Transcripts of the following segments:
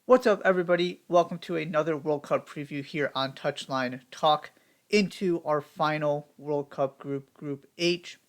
What's up, everybody? Welcome to another World Cup preview here on Touchline Talk into our final World Cup group, Group H.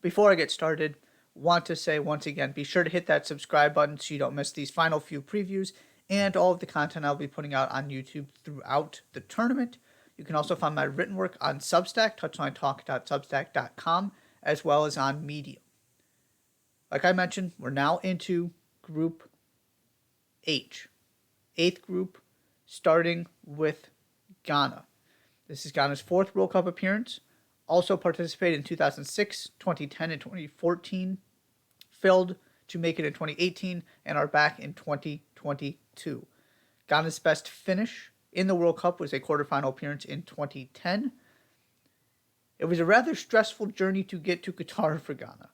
Before I get started, want to say once again, be sure to hit that subscribe button so you don't miss these final few previews and all of the content I'll be putting out on YouTube throughout the tournament. You can also find my written work on Substack, touchlinetalk.substack.com, as well as on Medium. Like I mentioned, we're now into Group H. Eighth group, starting with Ghana. This is Ghana's fourth World Cup appearance. Also participated in 2006, 2010, and 2014. Failed to make it in 2018 and are back in 2022. Ghana's best finish in the World Cup was a quarterfinal appearance in 2010. It was a rather stressful journey to get to Qatar for Ghana.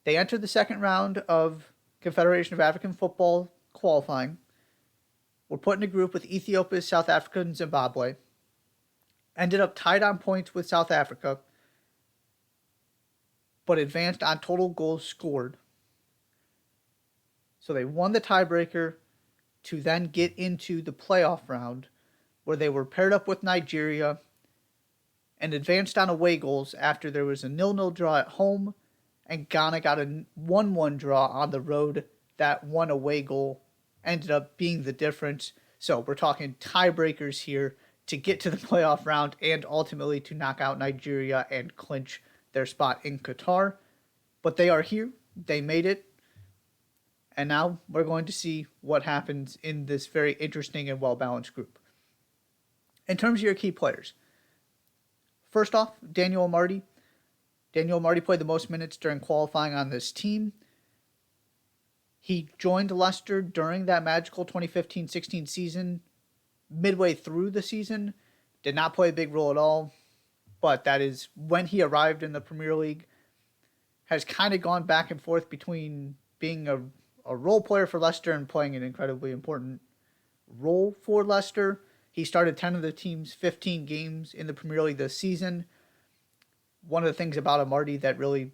They entered the second round of Confederation of African Football qualifying. Were put in a group with Ethiopia, South Africa, and Zimbabwe. Ended up tied on points with South Africa, but advanced on total goals scored. So they won the tiebreaker to then get into the playoff round, where they were paired up with Nigeria and advanced on away goals after there was a 0-0 draw at home, and Ghana got a 1-1 draw on the road. That one away goal ended up being the difference. So we're talking tiebreakers here to get to the playoff round and ultimately to knock out Nigeria and clinch their spot in Qatar. But they are here. They made it. And now we're going to see what happens in this very interesting and well-balanced group. In terms of your key players, first off, Daniel Amartey. Daniel Amartey played the most minutes during qualifying on this team. He joined Leicester during that magical 2015-16 season, midway through the season. Did not play a big role at all, but that is when he arrived in the Premier League. Has kind of gone back and forth between being a role player for Leicester and playing an incredibly important role for Leicester. He started 10 of the team's 15 games in the Premier League this season. One of the things about Amartey that really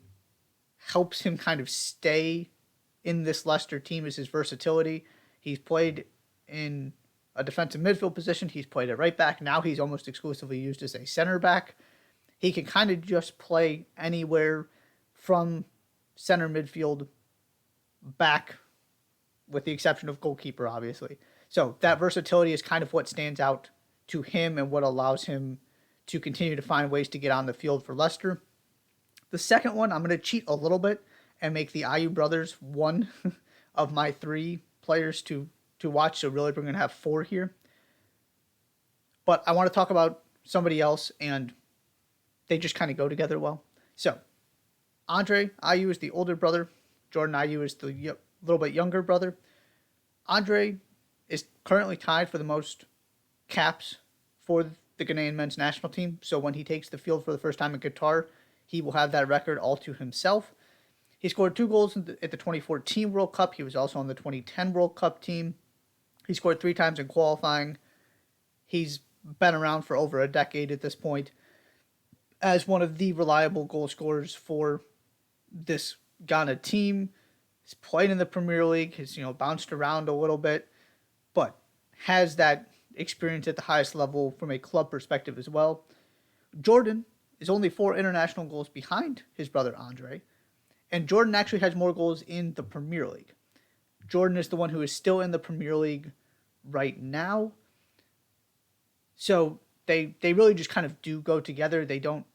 helps him kind of stay in this Leicester team is his versatility. He's played in a defensive midfield position. He's played at right back. Now he's almost exclusively used as a center back. He can kind of just play anywhere from center midfield back, with the exception of goalkeeper, obviously. So that versatility is kind of what stands out to him and what allows him to continue to find ways to get on the field for Leicester. The second one, I'm going to cheat a little bit and make the Ayew brothers one of my three players to watch. So really, we're going to have four here. But I want to talk about somebody else, and they just kind of go together well. So Andre Ayew is the older brother. Jordan Ayew is the little bit younger brother. Andre is currently tied for the most caps for the Ghanaian men's national team. So when he takes the field for the first time in Qatar, he will have that record all to himself. He scored 2 goals at the 2014 World Cup. He was also on the 2010 World Cup team. He scored 3 times in qualifying. He's been around for over a decade at this point as one of the reliable goal scorers for this Ghana team. He's played in the Premier League. He's bounced around a little bit, but has that experience at the highest level from a club perspective as well. Jordan is only 4 international goals behind his brother Andre. And Jordan actually has more goals in the Premier League. Jordan is the one who is still in the Premier League right now. So they really just kind of do go together. They don't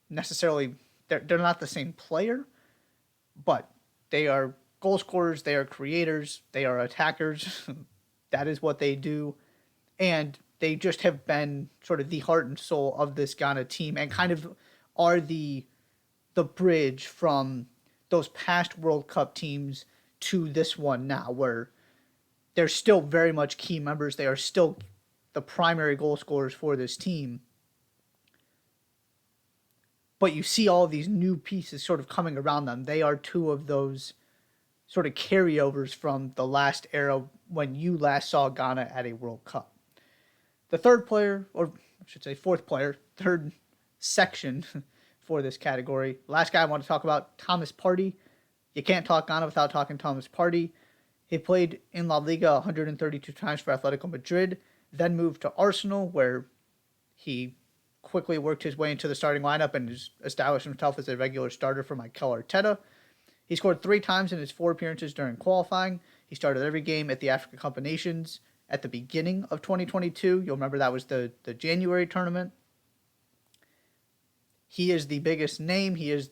necessarily, they're not the same player, but they are goal scorers, they are creators, they are attackers. That is what they do. And they just have been sort of the heart and soul of this Ghana team and kind of are the bridge from those past World Cup teams to this one now, where they're still very much key members. They are still the primary goal scorers for this team. But you see all of these new pieces sort of coming around them. They are 2 of those sort of carryovers from the last era when you last saw Ghana at a World Cup. The third player, or I should say fourth player, third section for this category. Last guy I want to talk about, Thomas Partey. You can't talk Ghana without talking Thomas Partey. He played in La Liga 132 times for Atletico Madrid, then moved to Arsenal, where he quickly worked his way into the starting lineup and established himself as a regular starter for Mikel Arteta. He scored 3 times in his 4 appearances during qualifying. He started every game at the Africa Cup of Nations at the beginning of 2022. You'll remember that was the January tournament. He is the biggest name. He is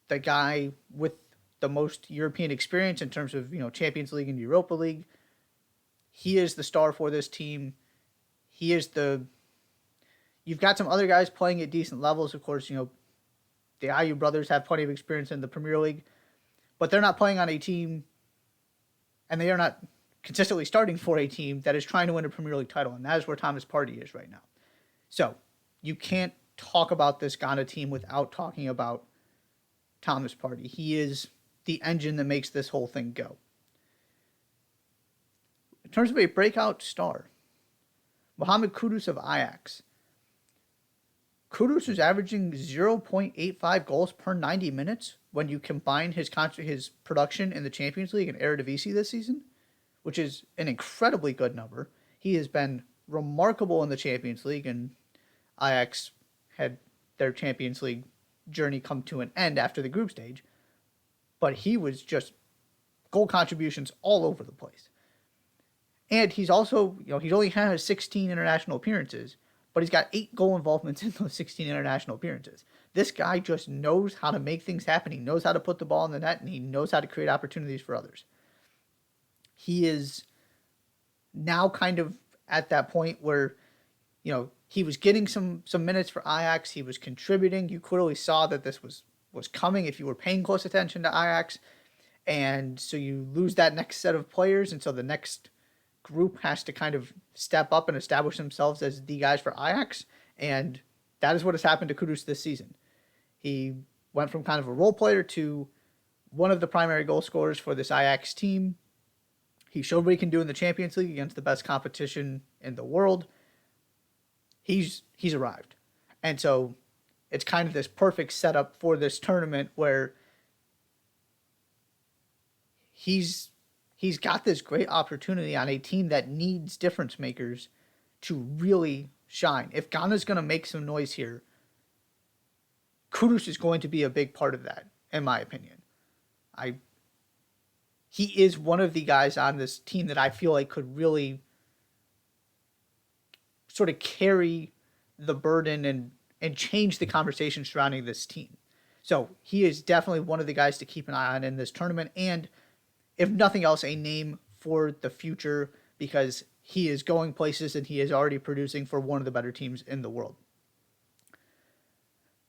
the guy with the most European experience in terms of, Champions League and Europa League. He is the star for this team. He is you've got some other guys playing at decent levels. Of course, the Ayew brothers have plenty of experience in the Premier League, but they're not playing on a team, and they are not consistently starting for a team that is trying to win a Premier League title, and that is where Thomas Partey is right now. So you can't talk about this Ghana team without talking about Thomas Partey. He is the engine that makes this whole thing go. In terms of a breakout star, Mohamed Kudus of Ajax. Kudus is averaging 0.85 goals per 90 minutes when you combine his production in the Champions League and Eredivisie this season, which is an incredibly good number. He has been remarkable in the Champions League, and Ajax had their Champions League journey come to an end after the group stage, but he was just goal contributions all over the place. And he's also, he's only had 16 international appearances, but he's got 8 goal involvements in those 16 international appearances. This guy just knows how to make things happen. He knows how to put the ball in the net, and he knows how to create opportunities for others. He is now kind of at that point where, he was getting some minutes for Ajax. He was contributing. You clearly saw that this was coming if you were paying close attention to Ajax. And so you lose that next set of players, and so the next group has to kind of step up and establish themselves as the guys for Ajax, and that is what has happened to Kudus this season. He went from kind of a role player to one of the primary goal scorers for this Ajax team. He showed what he can do in the Champions League against the best competition in the world. He's arrived. And so it's kind of this perfect setup for this tournament where he's got this great opportunity on a team that needs difference makers to really shine. If Ghana's going to make some noise here, Kudus is going to be a big part of that, in my opinion. He is one of the guys on this team that I feel like could really sort of carry the burden and change the conversation surrounding this team. So he is definitely one of the guys to keep an eye on in this tournament, and if nothing else, a name for the future, because he is going places and he is already producing for one of the better teams in the world.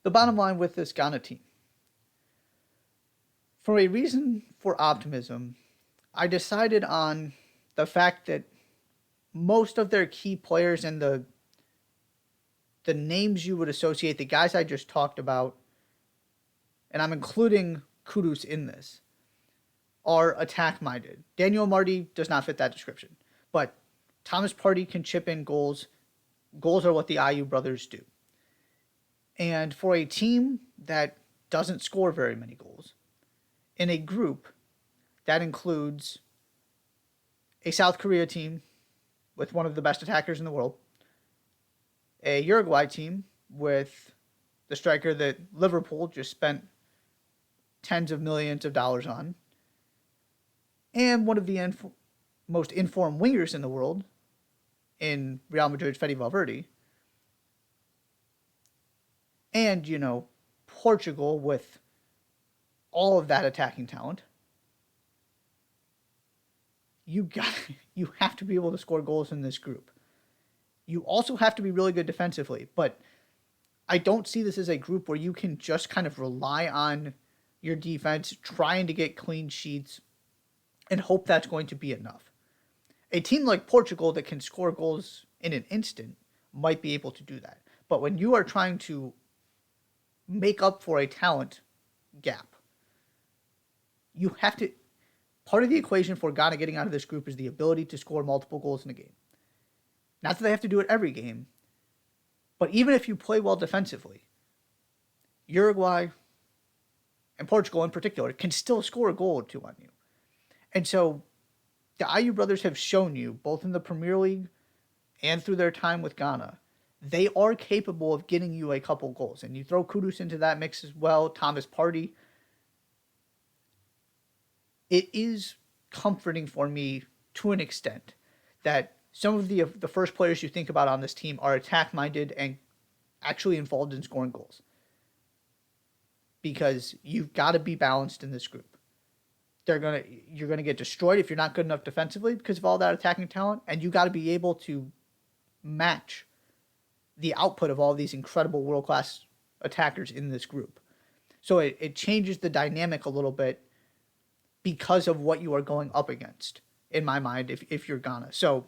The bottom line with this Ghana team. For a reason for optimism, I decided on the fact that most of their key players and the names you would associate, the guys I just talked about, and I'm including Kudus in this, are attack-minded. Daniel Marty does not fit that description, but Thomas Partey can chip in goals. Goals are what the Ayew brothers do. And for a team that doesn't score very many goals, in a group that includes a South Korea team with one of the best attackers in the world, a Uruguay team with the striker that Liverpool just spent tens of millions of dollars on, and one of the most informed wingers in the world in Real Madrid's Fede Valverde, and, Portugal with all of that attacking talent. You have to be able to score goals in this group. You also have to be really good defensively, but I don't see this as a group where you can just kind of rely on your defense, trying to get clean sheets, and hope that's going to be enough. A team like Portugal that can score goals in an instant might be able to do that. But when you are trying to make up for a talent gap, you have to... Part of the equation for Ghana getting out of this group is the ability to score multiple goals in a game. Not that they have to do it every game, but even if you play well defensively, Uruguay, and Portugal in particular, can still score a goal or two on you. And so the Ayew brothers have shown you, both in the Premier League and through their time with Ghana, they are capable of getting you a couple goals. And you throw Kudus into that mix as well, Thomas Partey. It is comforting for me to an extent that some of the first players you think about on this team are attack-minded and actually involved in scoring goals. Because you've got to be balanced in this group. You're gonna get destroyed if you're not good enough defensively because of all that attacking talent, and you got to be able to match the output of all these incredible world-class attackers in this group. So it changes the dynamic a little bit because of what you are going up against, in my mind, if you're Ghana. So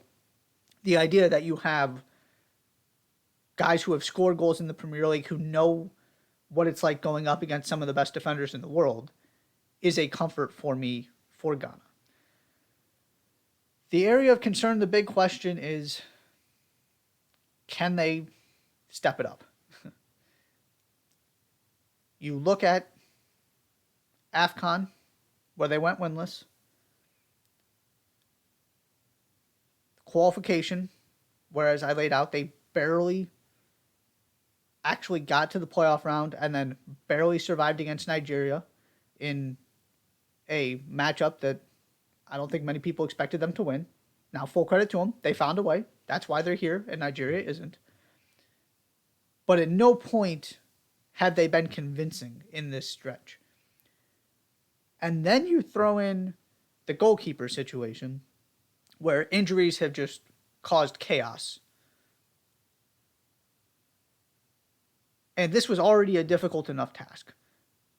the idea that you have guys who have scored goals in the Premier League who know what it's like going up against some of the best defenders in the world is a comfort for me for Ghana. The area of concern, the big question is, can they step it up? You look at AFCON, where they went winless. Qualification, whereas I laid out, they barely actually got to the playoff round and then barely survived against Nigeria in a matchup that I don't think many people expected them to win. Now, full credit to them. They found a way. That's why they're here, and Nigeria isn't. But at no point had they been convincing in this stretch. And then you throw in the goalkeeper situation, where injuries have just caused chaos. And this was already a difficult enough task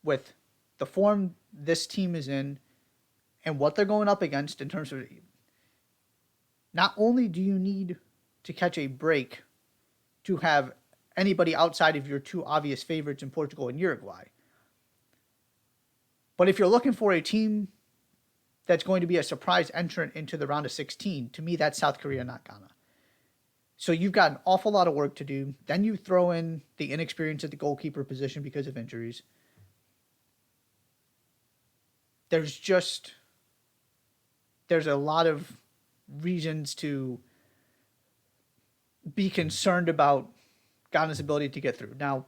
with the form this team is in and what they're going up against in terms of, not only do you need to catch a break to have anybody outside of your two obvious favorites in Portugal and Uruguay, but if you're looking for a team that's going to be a surprise entrant into the round of 16, to me that's South Korea, not Ghana. So you've got an awful lot of work to do. Then you throw in the inexperience at the goalkeeper position because of injuries. There's a lot of reasons to be concerned about Ghana's ability to get through. Now,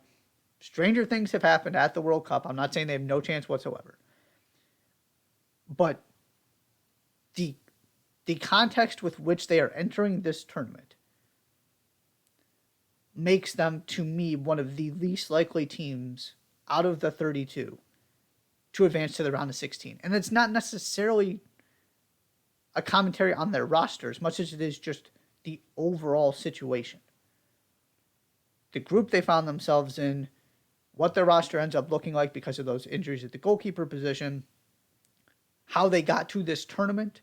stranger things have happened at the World Cup. I'm not saying they have no chance whatsoever. But the context with which they are entering this tournament makes them, to me, one of the least likely teams out of the 32 to advance to the round of 16. And it's not necessarily a commentary on their roster as much as it is just the overall situation. The group they found themselves in, what their roster ends up looking like because of those injuries at the goalkeeper position, how they got to this tournament,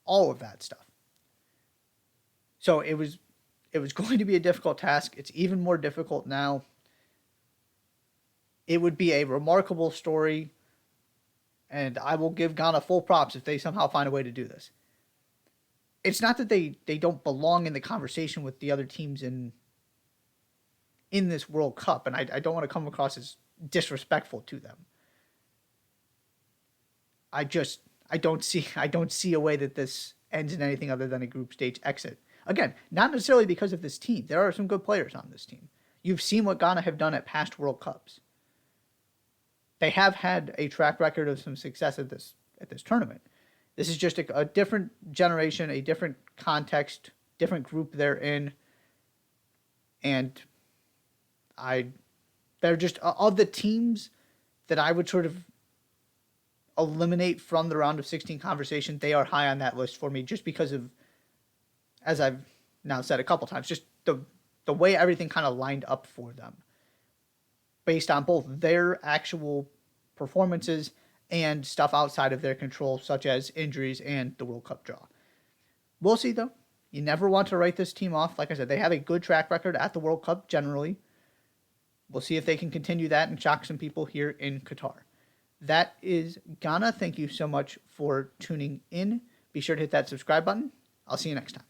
all of that stuff. So it was going to be a difficult task. It's even more difficult now. It would be a remarkable story, and I will give Ghana full props if they somehow find a way to do this. It's not that they don't belong in the conversation with the other teams in this World Cup, and I don't want to come across as disrespectful to them. I don't see a way that this ends in anything other than a group stage exit. Again, not necessarily because of this team. There are some good players on this team. You've seen what Ghana have done at past World Cups. They have had a track record of some success at this tournament. This is just a different generation, a different context, different group they're in. And they're just, of the teams that I would sort of eliminate from the round of 16 conversation, they are high on that list for me just because of, as I've now said a couple times, just the way everything kind of lined up for them based on both their actual performances and stuff outside of their control, such as injuries and the World Cup draw. We'll see, though. You never want to write this team off. Like I said, they have a good track record at the World Cup generally. We'll see if they can continue that and shock some people here in Qatar. That is Ghana. Thank you so much for tuning in. Be sure to hit that subscribe button. I'll see you next time.